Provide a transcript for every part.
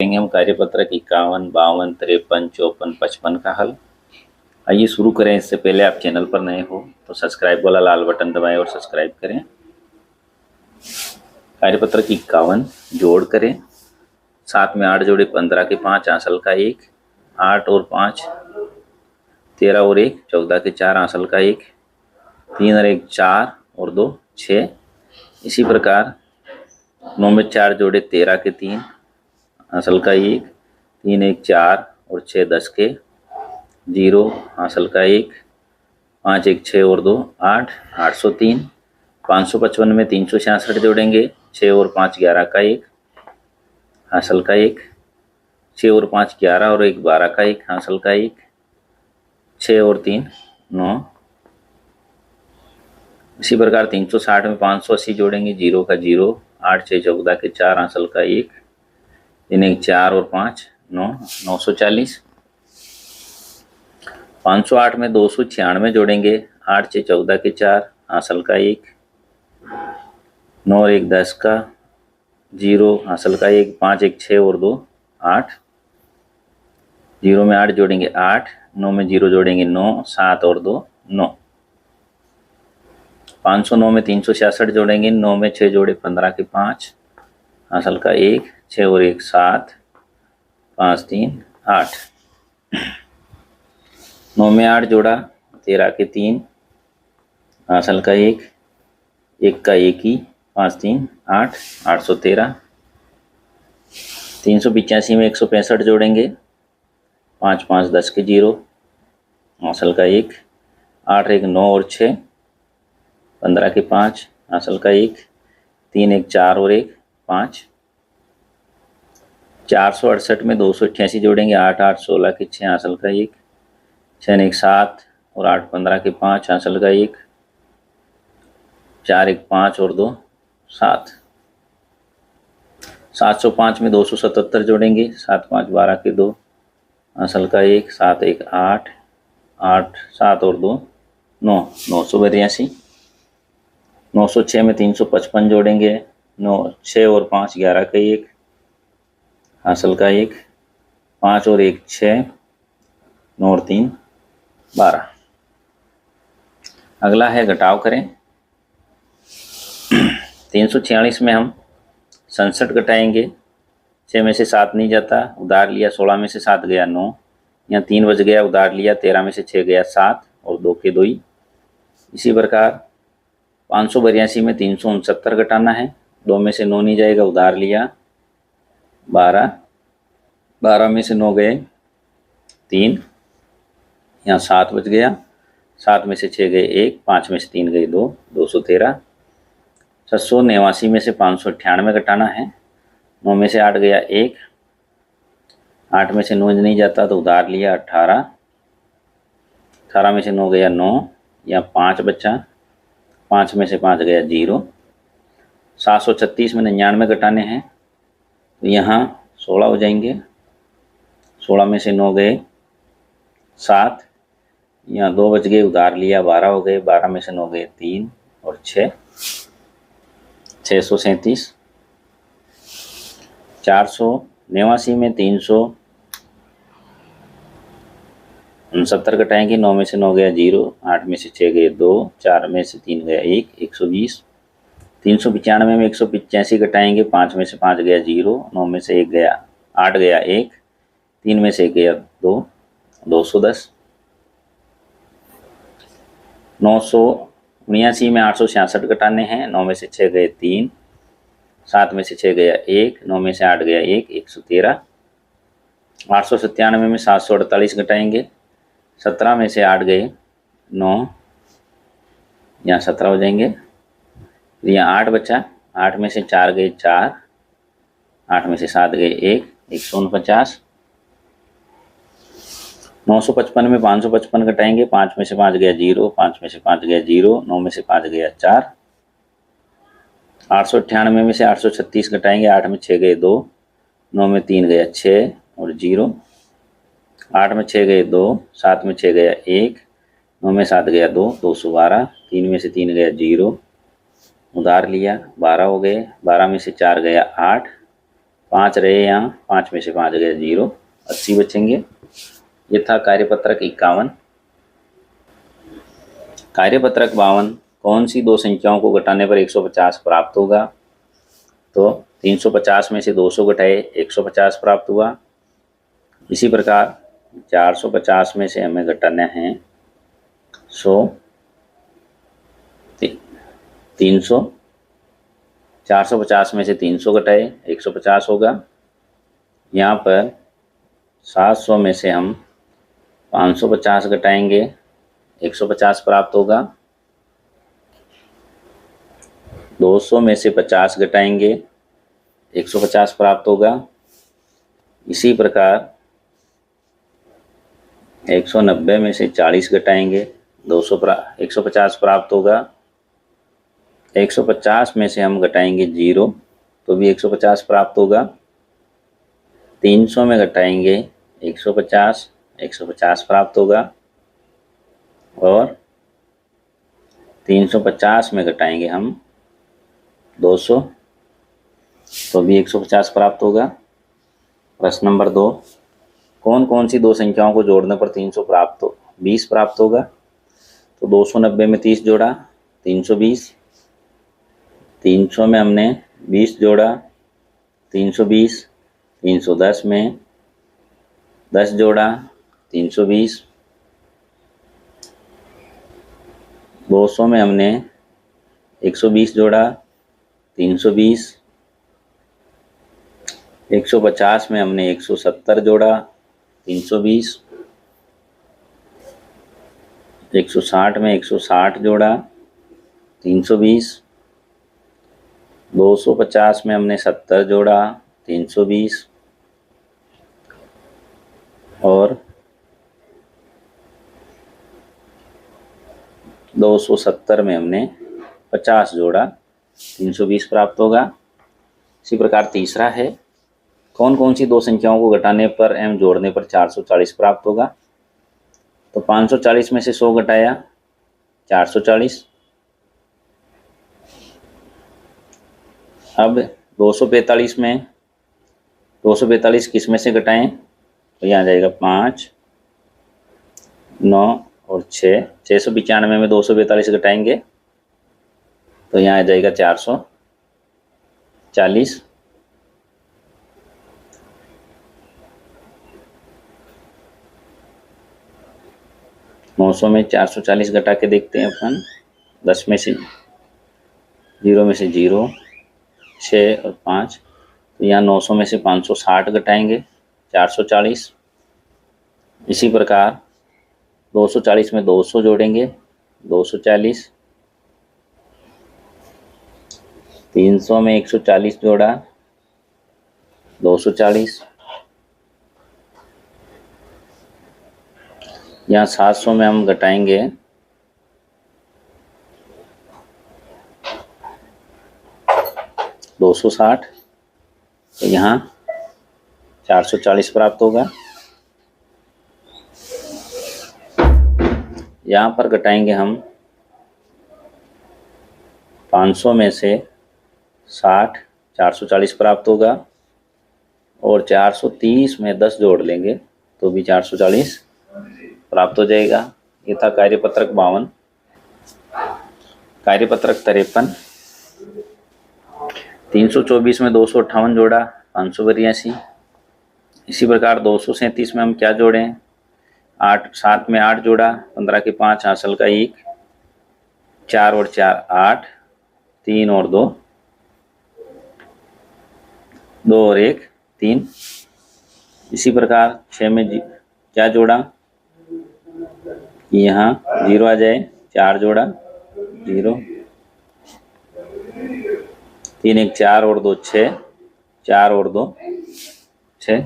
करेंगे हम कार्यपत्रक 51, 52, 53, 54, 55 का हल। आइए शुरू करें। इससे पहले आप चैनल पर नए हो तो सब्सक्राइब वाला लाल बटन दबाएं और सब्सक्राइब करें। कार्यपत्रक 51 जोड़ करें। 7 में 8 जोड़े 15 के 5 आंसल का 1, 8 और 5 13 और 1 14 के 4 आंसल का 1, 3 और 1 4 और 2 6। इसी प्रकार 9 में 4 जोड़े 13 के 3 आंसल का 1, 3 1 4 और 6 10 के 0 आंसल का 1, 5 1 6 और 2 8 803। 555 में 366 जोड़ेंगे। 6 और 5 11 का 1 हासिल का 1, 6 और 5 11 और 1 12 का 1 हासिल का 1, 6 और 3 9। इसी प्रकार 360 में 580 जोड़ेंगे। 0 का 0, 8 6 14 के 4 हासिल का 1, 3 1 4 और 5 9 940। 508 में 296 जोड़ेंगे। 8 6 14 के 4 हासिल का 1, 9 और 1 10 का 0 हासिल का 1, 5 1 6 और 2 8। 0 में 8 जोड़ेंगे 8, 9 में 0 जोड़ेंगे 9, 7 और 2 9। 509 में 366 जोड़ेंगे। 9 में 6 जोड़े 15 के 5 हासिल का 1, 6 और 1 7, 5 3 8। 9 में 8 जोड़ा 13 के 3 हासिल का 1, 1 का 1 ही 5 3 8 813। 385 में 165 जोड़ेंगे। 5 5 10 के 0 हासिल का 1, 8 1 9 और 6, 15 के 5 हासिल का 1, 3 1 4 और 1 5। 468 में 288 जोड़ेंगे। 8 8 16 के 6 हासिल का 1, 6 1 7 और 8 15 के 5 हासिल का 1, 4 1 5 और 2 7। 705 में 277 जोड़ेंगे। 7 5 12 के 2 हासिल का 1, 7 1 8 8 7 और 2 9 982। 906 में 355 जोड़ेंगे। 9 6 और 5 11 का 1 हासिल का 1, 5 और 1 6, 9 और 3 12। अगला है घटाव करें। 346 में हम 67 घटाएंगे। 6 में से 7 नहीं जाता, उधार लिया। 16 में से 7 गया 9, यहाँ 3 बच गया, उधार लिया। 13 में से 6 गया 7 और 2 के 2 ही। इसी प्रकार 582 में 369 घटाना है। 2 में से 9 नहीं जाएगा, उधार लिया। 12 12 में से 9 गए 3, यहाँ 7 बच गया। 7 में से 6 गए 1, 5 में से 3 गए 2 213। 789 में से 598 घटाना है। 9 में से 8 गया 1, 8 में से 9 नहीं जाता तो उधार लिया। 18 18 में से 9 गया 9, या 5 बचा। 5 में से 5 गया 0। 736 में 99 घटाने हैं तो यहाँ 16 हो जाएंगे। 16 में से 9 गए 7, यहाँ 2 बच गए, उधार लिया। 12 हो गए। 12 में से 9 गए 3 और 6 637। 489 में 369 घटाएंगे। 9 में से 9 गया 0, 8 में से 6 गए 2, 4 में से 3 गया 1 120। 395 में 185 घटाएंगे। 5 में से 5 गया 0, 9 में से 1 गया 8 गया 1, 3 में से 1 गया 2 210। 979 में 866 घटाने हैं। 9 में से 6 गए 3, 7 में से 6 गया 1, 9 में से 8 गया 1 113। 897 में 748 घटाएंगे। 17 में से 8 गए 9, यहाँ 17 हो जाएंगे। यहाँ 8 बचा। 8 में से 4 गए 4, 8 में से 7 गए 1 149। 955 में 555 घटाएंगे। 5 में से 5 गया 0, 5 में से 5 गया 0, 9 में से 5 गया 4। 898 में से 836 घटाएंगे। 8 में 6 गए 2, 9 में 3 गया 6 और 0। 8 में 6 गए 2, 7 में 6 गया 1, 9 में 7 गया 2 212। 3 में से 3 गया 0, उधार लिया। 12 हो गए। 12 में से 4 गया 8, 5 रहे यहाँ, 5 में से 5 गए 0, 80 बचेंगे। ये था कार्यपत्रक 51। कार्यपत्रक 52, कौन सी दो संख्याओं को घटाने पर 150 प्राप्त होगा? तो 350 में से 200 घटाए 150 प्राप्त हुआ। इसी प्रकार 450 में से हमें घटाना है 100, 300, 450 में से 300 घटाए 150 होगा। यहाँ पर 700 में से हम 550 घटाएंगे 150 प्राप्त होगा। 200 में से 50 घटाएंगे 150 प्राप्त होगा। इसी प्रकार 190 में से 40 घटाएंगे 150 प्राप्त होगा। 150 में से हम घटाएंगे 0 तो भी 150 प्राप्त होगा। 300 में घटाएंगे 150 प्राप्त होगा। और 350 में घटाएंगे हम 200 तो भी 150 प्राप्त होगा। प्रश्न नंबर 2, कौन कौन सी दो संख्याओं को जोड़ने पर 20 प्राप्त होगा? तो 290 में 30 जोड़ा 320, 300 में हमने 20 जोड़ा 320, 310 में 10 जोड़ा 320, 200 में हमने 120 जोड़ा 320, 150 में हमने 170 जोड़ा 320, 160 में 160 जोड़ा 320, 250 में हमने 70 जोड़ा 320 और 270 में हमने 50 जोड़ा 320 प्राप्त होगा। इसी प्रकार तीसरा है, कौन कौन सी दो संख्याओं को घटाने पर एवं जोड़ने पर 440 प्राप्त होगा? तो 540 में से 100 घटाया 440। अब 245 में 245 किस में से घटाएं? तो यहाँ आ जाएगा 5, 9 और 6। 695 में 245 घटाएंगे तो यहाँ आ जाएगा 440। में 440 घटा के देखते हैं अपन। 10 में से 0 में से 0, 6 और 5 तो यहाँ 900 में से 560 घटाएंगे 440। इसी प्रकार 240 में 200 जोड़ेंगे 240, 300 में 140 जोड़ा 240, यहाँ 700 में हम घटाएंगे 260 तो यहाँ 440 प्राप्त होगा। यहाँ पर घटाएंगे हम 500 में से 60, 440 प्राप्त होगा और 430 में 10 जोड़ लेंगे तो भी 440 प्राप्त हो जाएगा। ये था कार्यपत्रक 52। कार्यपत्रक 53, 324 में 258 जोड़ा 582। इसी प्रकार 237 में हम क्या जोड़ें? 7 में 8 जोड़ा 15 के 5 हासिल का 1, 4 और 4 8, 3 और 2, 2 और 1 3। इसी प्रकार 6 में क्या जोड़ा? यहाँ 0 आ जाए, 4 जोड़ा 0, 3 1 4 और 2 6, 4 और 2 6।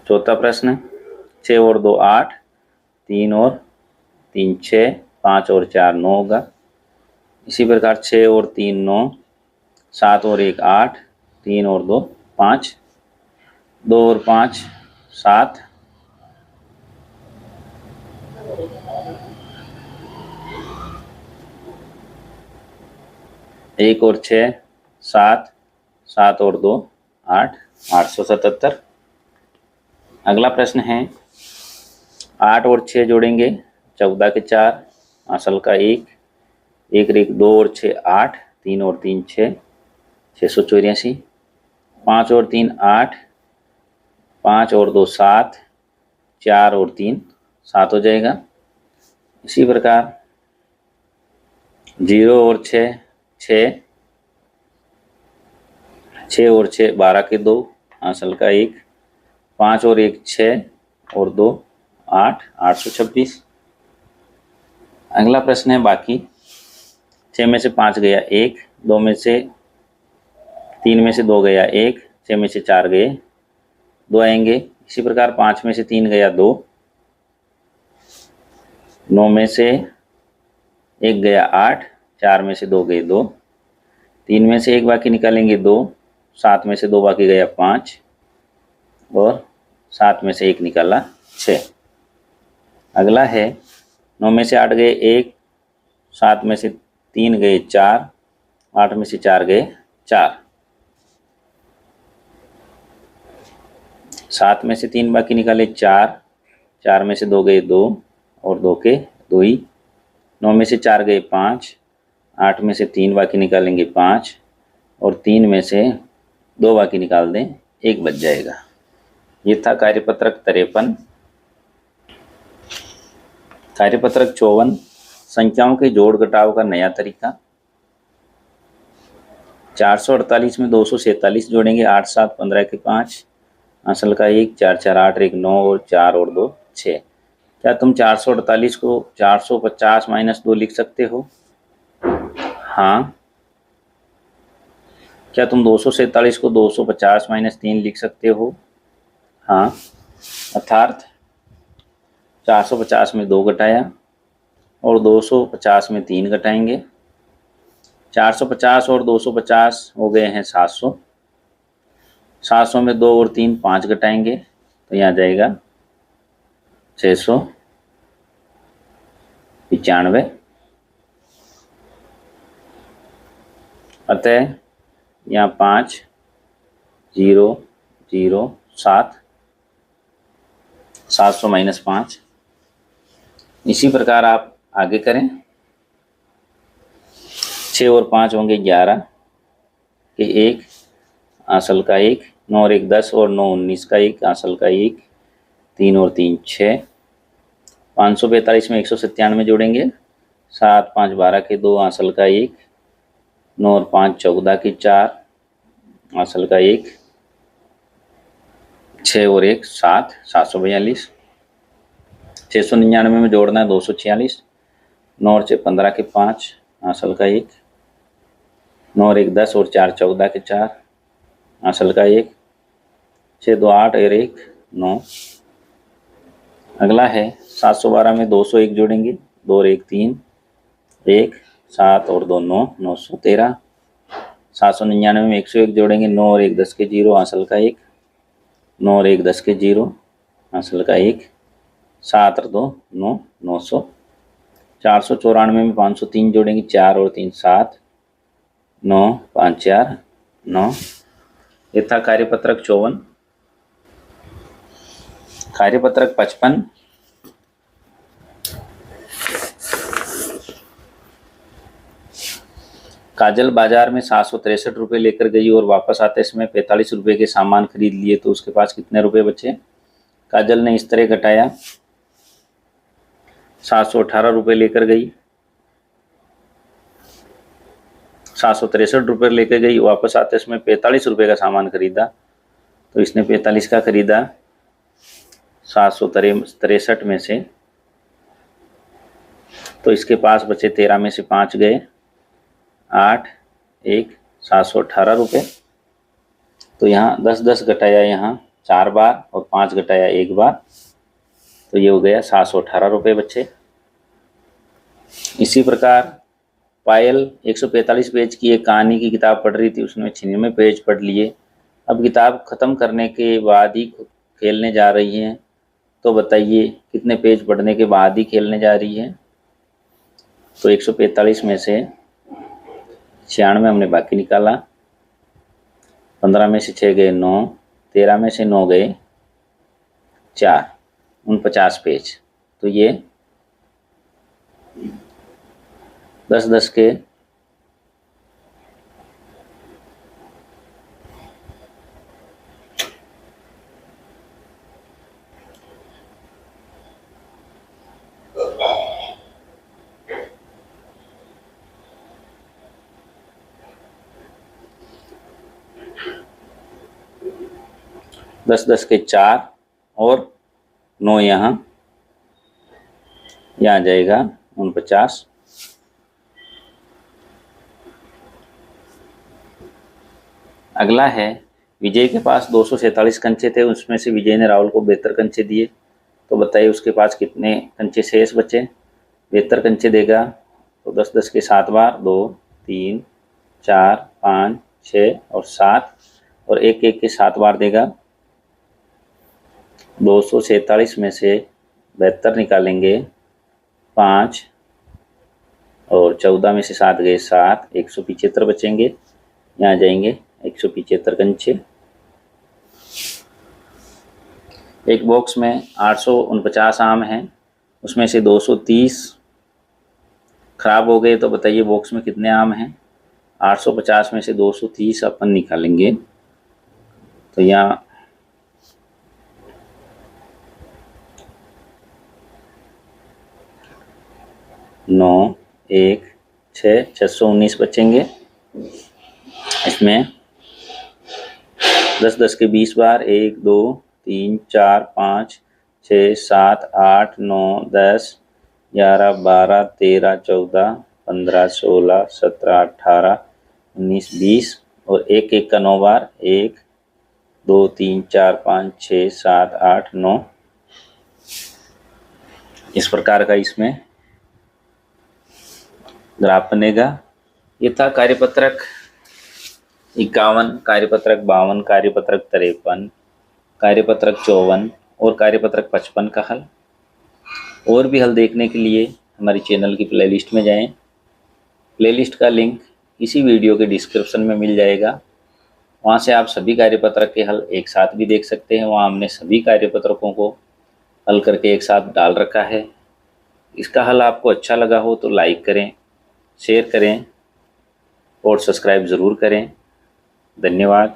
चौथा प्रश्न, 6 और 2 8, 3 और 3 6, 5 और 4 9 होगा। इसी प्रकार 6 और 3 9, 7 और 1 8, 3 और 2 5, 2 और 5 7, 1 और 6 7, 7 और 2 8, 877। अगला प्रश्न है 8 और 6 जोड़ेंगे 14 के 4, असल का 1, 1 1 2 और 6 8, 3 और 3 6, 684। 5 और 3 8, 5 और 2 7, 4 और 3 7 हो जाएगा। इसी प्रकार 0 और 6 6, 6 और 6 12 के 2, असल का 1, 5 और 1 6 और 2 8, 826। अगला प्रश्न है बाकी 6 में से 5 गया 1, 2 में से 3 में से 2 गया 1, 6 में से 4 गए 2 आएंगे। इसी प्रकार 5 में से 3 गया 2, 9 में से 1 गया 8, 4 में से 2 गए 2, 3 में से 1 बाकी निकालेंगे 2, 7 में से 2 बाकी गया 5 और 7 में से 1 निकाला 6। अगला है 9 में से 8 गए 1, 7 में से 3 गए 4, 8 में से 4 गए 4, 7 में से 3 बाकी निकाले 4, 4 में से 2 गए 2 और 2 के 2 ही। 9 में से 4 गए 5, 8 में से 3 बाकी निकालेंगे 5 और 3 में से 2 बाकी निकाल दें 1 बच जाएगा। ये था कार्यपत्रक 53। कार्यपत्रक 54 संख्याओं के जोड़ घटाव का नया तरीका। 448 में 247 जोड़ेंगे 8 7 15 के 5, असल का 1, 4 4 8 1 9 और 4 और 2 6। क्या तुम 448 को 450 माइनस 2 लिख सकते हो? हाँ। क्या तुम 247 को 250 माइनस 3 लिख सकते हो? हाँ। अर्थात 450 में 2 घटाया और 250 में 3 घटाएंगे। 450 और 250 हो गए हैं 700। 700 में 2 और 3 5 घटाएंगे तो यहाँ जाएगा 695। अतः यहाँ 5 0 0 7, 700 माइनस 5। इसी प्रकार आप आगे करें। 6 और 5 होंगे 11 के 1, असल का 1, 9 और 1 10 और 9 19 का 1, असल का 1, 3 और 3 6। 542 में 197 जोड़ेंगे 7 5 12 के 2, असल का 1, 9 और 5 14 के 4, असल का 1, 6 और 1 7, 742। 699 में जोड़ना है 246, 9 और 6 15 के 5, असल का 1, 9 और 1 10 और 4 14 के 4, असल का 1, 6 2 8 और 1 9। अगला है 712 में 201 जोड़ेंगे 2 और 1 3, 1 7 और 2 9, 913। 799 में 101 जोड़ेंगे 9 और 1 10 के 0, असल का 1, 9 और 1 10 के 0, असल का 1, 7 और 2 9, 900। 494 में 503 जोड़ेंगे 4 और 3 7, 9 5 4 9। ये था कार्यपत्रक 54। कार्यपत्रक 55। काजल बाजार में 763 रुपये लेकर गई और वापस आते समय 45 रुपये के सामान खरीद लिए तो उसके पास कितने रुपए बचे? काजल ने इस तरह घटाया। 718 रुपये लेकर गई, 763 रुपये लेकर गई, वापस आते समय 45 रुपये का सामान खरीदा तो इसने 45 का खरीदा 763 में से, तो इसके पास बचे 13 में से 5 गए 8 1 718 रुपये। तो यहाँ 10 10 घटाया यहाँ 4 बार और 5 घटाया 1 बार, तो ये हो गया 718 रुपये बच्चे। इसी प्रकार पायल 145 पेज की एक कहानी की किताब पढ़ रही थी, उसने 96 पेज पढ़ लिए। अब किताब ख़त्म करने के बाद ही खेलने जा रही हैं, तो बताइए कितने पेज पढ़ने के बाद ही खेलने जा रही है? तो 145 में से 96 हमने बाकी निकाला, 15 में से 6 गए 9, 13 में से 9 गए 4, 49 पेज। तो ये 10-10 के 10-10 के 4 और 9 यहाँ आ जाएगा 49। अगला है विजय के पास 247 कंचे थे, उसमें से विजय ने राहुल को 72 कंचे दिए। तो बताइए उसके पास कितने कंचे शेष बचे। 72 कंचे देगा तो 10-10 के 7 बार 2, 3, 4, 5, 6 और 7 और 1-1 के 7 बार देगा। 247 में से 72 निकालेंगे 5 और 14 में से 7 गए 7, 175 बचेंगे। यहाँ जाएंगे 175 कंचे। एक बॉक्स में 849 आम हैं, उसमें से 230 खराब हो गए। तो बताइए बॉक्स में कितने आम हैं। 850 में से 230 अपन निकालेंगे तो यहाँ 9, 1, 6, 619 बचेंगे। इसमें 10-10 के 20 बार 1, 2, 3, 4, 5, 6, 7, 8, 9, 10, 11, 12, 13, 14, 15, 16, 17, 18, 19, 20 और 1-1 का 9 बार 1, 2, 3, 4, 5, 6, 7, 8, 9। इस प्रकार का इसमें ग्राफ बनेगा। ये था कार्यपत्रक 51, कार्यपत्रक 52, कार्यपत्रक 53, कार्यपत्रक 54 और कार्यपत्रक 55 का हल। और भी हल देखने के लिए हमारी चैनल की प्लेलिस्ट में जाएं। प्लेलिस्ट का लिंक इसी वीडियो के डिस्क्रिप्शन में मिल जाएगा। वहाँ से आप सभी कार्यपत्रक के हल एक साथ भी देख सकते हैं। वहाँ हमने सभी कार्यपत्रकों को हल करके एक साथ डाल रखा है। इसका हल आपको अच्छा लगा हो तो लाइक करें, शेयर करें और सब्सक्राइब ज़रूर करें। धन्यवाद।